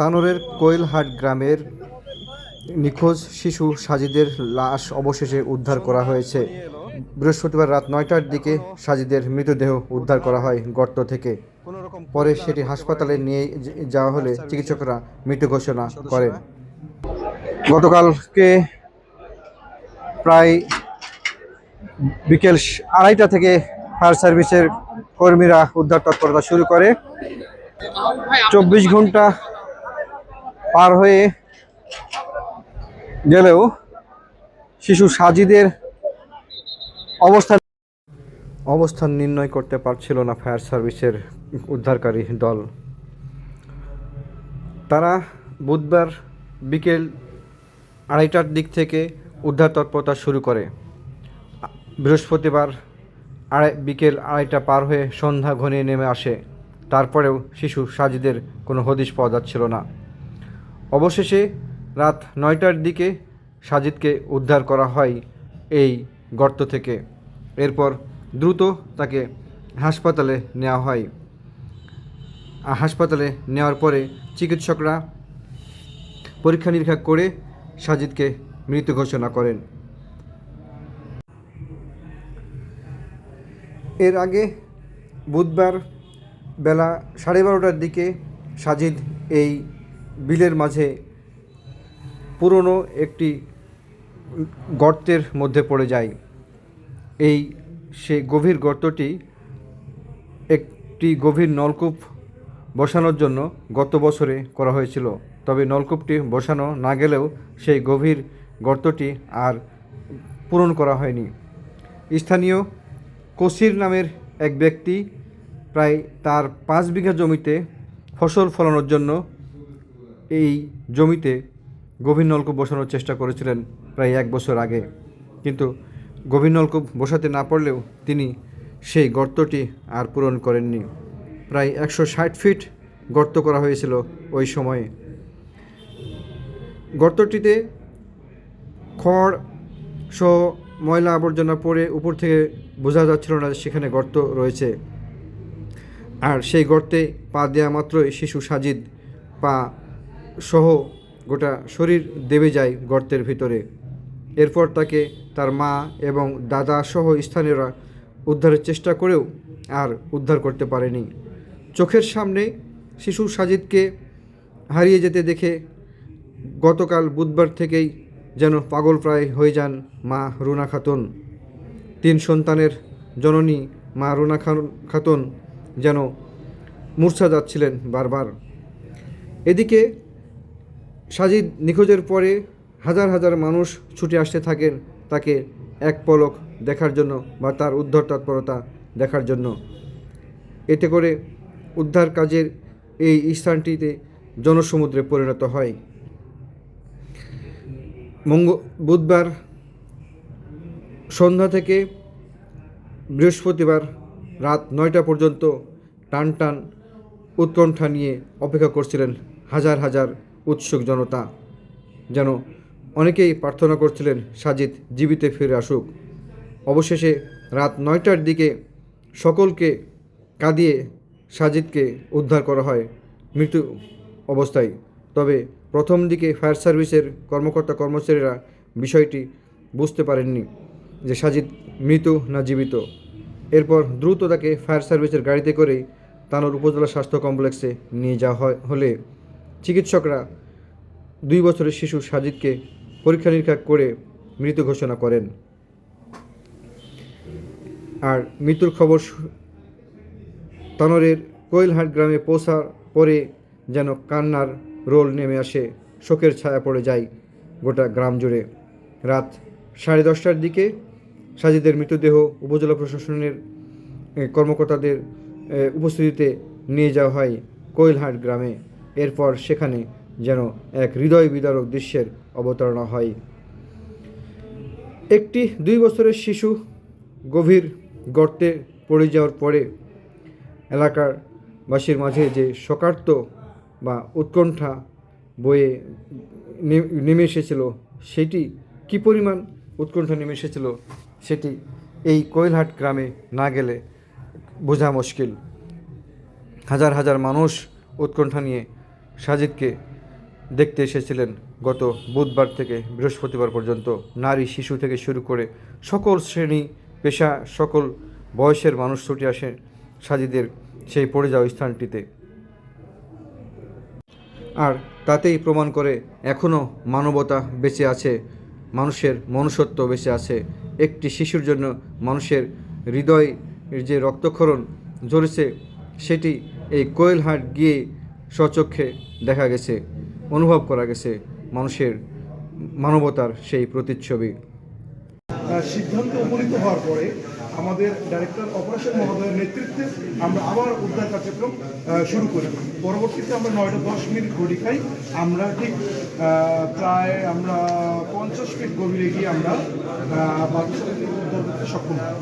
তানোরের কোয়েলহাট গ্রামের নিখোঁজ শিশু সাজিদের লাশ অবশেষে উদ্ধার করা হয়েছে। বৃহস্পতিবার রাত ৯টার দিকে সাজিদের মৃতদেহ উদ্ধার করা হয় গর্ত থেকে। পরে সেটি হাসপাতালে নিয়ে যাওয়া হলে চিকিৎসকরা মৃত ঘোষণা করেন। গতকালকে প্রায় বিকেল ২:৩০ থেকে ফায়ার সার্ভিসের কর্মীরা উদ্ধার তৎপরতা শুরু করে। ২৪ ঘন্টা পার হয়ে গেলেও শিশু সাজিদের অবস্থান নির্ণয় করতে পারছিল না ফায়ার সার্ভিসের উদ্ধারকারী দল। তারা বুধবার বিকেল ২:৩০টার দিক থেকে উদ্ধার তৎপরতা শুরু করে। বৃহস্পতিবার বিকেল ২:৩০ পার হয়ে সন্ধ্যা ঘনিয়ে নেমে আসে। তারপরেও শিশু সাজিদের কোনো হদিশ পাওয়া যাচ্ছিল না। অবশেষে রাত ৯টার দিকে সাজিদকে উদ্ধার করা হয় এই গর্ত থেকে। এরপর দ্রুত তাকে হাসপাতালে নেওয়া হয়। হাসপাতালে নেওয়ার পরে চিকিৎসকরা পরীক্ষা নিরীক্ষা করে সাজিদকে মৃত ঘোষণা করেন। এর আগে বুধবার বেলা 12:30টার দিকে সাজিদ এই বিলের মাঝে পুরনো একটি গর্তের মধ্যে পড়ে যায়। সেই গভীর গর্তটি একটি গভীর নলকূপ বসানোর জন্য গত বছরে করা হয়েছিল। তবে নলকূপটি বসানো না গেলেও সেই গভীর গর্তটি আর পূরণ করা হয়নি। স্থানীয় কসির নামের এক ব্যক্তি প্রায় তার ৫ বিঘা জমিতে ফসল ফলানোর জন্য এই জমিতে গভীর নলকূপ বসানোর চেষ্টা করেছিলেন প্রায় ১ বছর আগে, কিন্তু গভীর নলকূপ বসাতে না পারলেও তিনি সেই গর্তটি আর পূরণ করেননি। প্রায় ১৬০ ফিট গর্ত করা হয়েছিল ওই সময়ে। গর্তটিতে খড় সহ ময়লা আবর্জনা পড়ে উপর থেকে বোঝা যাচ্ছিল না সেখানে গর্ত রয়েছে। আর সেই গর্তে পা দেওয়া মাত্রই শিশু সাজিদ পা সহ গোটা শরীর দেবে যায় গর্তের ভিতরে। এরপর তাকে তার মা এবং দাদা সহ স্থানীয়রা উদ্ধারের চেষ্টা করেও আর উদ্ধার করতে পারেনি। চোখের সামনে শিশু সাজিদকে হারিয়ে যেতে দেখে গতকাল বুধবার থেকেই যেন পাগল প্রায় হয়ে যান মা রুনা খাতুন। ৩ সন্তানের জননী মা রুনা খাতুন যেন মূর্ছা যাচ্ছিলেন বারবার। এদিকে সাজিদ নিখোঁজের পরে হাজার হাজার মানুষ ছুটে আসতে থাকেন তাকে এক পলক দেখার জন্য বা তার উদ্ধার তৎপরতা দেখার জন্য। এতে করে উদ্ধার কাজের এই স্থানটিতে জনসমুদ্রে পরিণত হয়। বুধবার সন্ধ্যা থেকে বৃহস্পতিবার রাত ৯টা পর্যন্ত টান টান উৎকণ্ঠা নিয়ে অপেক্ষা করছিলেন হাজার হাজার উৎসুক জনতা। যেন অনেকেই প্রার্থনা করছিলেন সাজিদ জীবিত ফিরে আসুক। অবশেষে রাত ৯টার দিকে সকলকে কাঁদিয়ে সাজিদকে উদ্ধার করা হয় মৃত অবস্থায়। তবে প্রথম দিকে ফায়ার সার্ভিসের কর্মকর্তা কর্মচারীরা বিষয়টি বুঝতে পারেননি যে সাজিদ মৃত না জীবিত। এরপর দ্রুত তাকে ফায়ার সার্ভিসের গাড়িতে করেই তানোর উপজেলা স্বাস্থ্য কমপ্লেক্সে নিয়ে যাওয়া হলে চিকিৎসকরা ২ বছরের শিশু সাজিদকে পরীক্ষা নিরীক্ষা করে মৃত ঘোষণা করেন। আর মৃত্যুর খবর তানোরের কোয়েলহাট গ্রামে পৌঁছার পরে যেন কান্নার রোল নেমে আসে, শোকের ছায়া পড়ে যায় গোটা গ্রাম জুড়ে। রাত 10:30টার দিকে সাজিদের মৃতদেহ উপজেলা প্রশাসনের কর্মকর্তাদের উপস্থিতিতে নিয়ে যাওয়া হয় কোয়েলহাট গ্রামে। এরপর সেখানে যেন এক হৃদয় বিদারক দৃশ্যের অবতারণা হয়। একটি 2 বছরের শিশু গভীর গর্তে পড়ে যাওয়ার পরে এলাকার বাসীর মাঝে যে শোকার্ত বা উৎকণ্ঠা বয়ে নেমে এসেছিল, সেটি কী পরিমাণ উৎকণ্ঠা নেমে এসেছিল সেটি এই কোয়েলহাট গ্রামে না গেলে বোঝা মুশকিল। হাজার হাজার মানুষ উৎকণ্ঠা নিয়ে সাজিদকে দেখতে এসেছিলেন গত বুধবার থেকে বৃহস্পতিবার পর্যন্ত। নারী, শিশু থেকে শুরু করে সকল শ্রেণী পেশা, সকল বয়সের মানুষ ছুটে আসে সাজিদের সেই পড়ে যাওয়া স্থানটিতে। আর তাতেই প্রমাণ করে এখনও মানবতা বেঁচে আছে, মানুষের মনুষ্যত্ব বেঁচে আছে। একটি শিশুর জন্য মানুষের হৃদয়ের যে রক্তক্ষরণ ঝরেছে, সেটি এই কোয়েলহাট গিয়ে স্বচক্ষে দেখা গেছে, অনুভব করা গেছে মানুষের মানবতার সেই প্রতিচ্ছবি। সিদ্ধান্তে উপনীত হওয়ার পরে আমাদের ডাইরেক্টর অপারেশন মহোদয়ের নেতৃত্বে আমরা আবার উদ্ধার কার্যক্রম শুরু করি। পরবর্তীতে আমরা 9টা 10 মিনিট ঘড়ি খাই। আমরা ঠিক প্রায় 50 ফিট গভীরে গিয়ে আমরা বাচ্চাটাকে উদ্ধার করতে সক্ষম হই।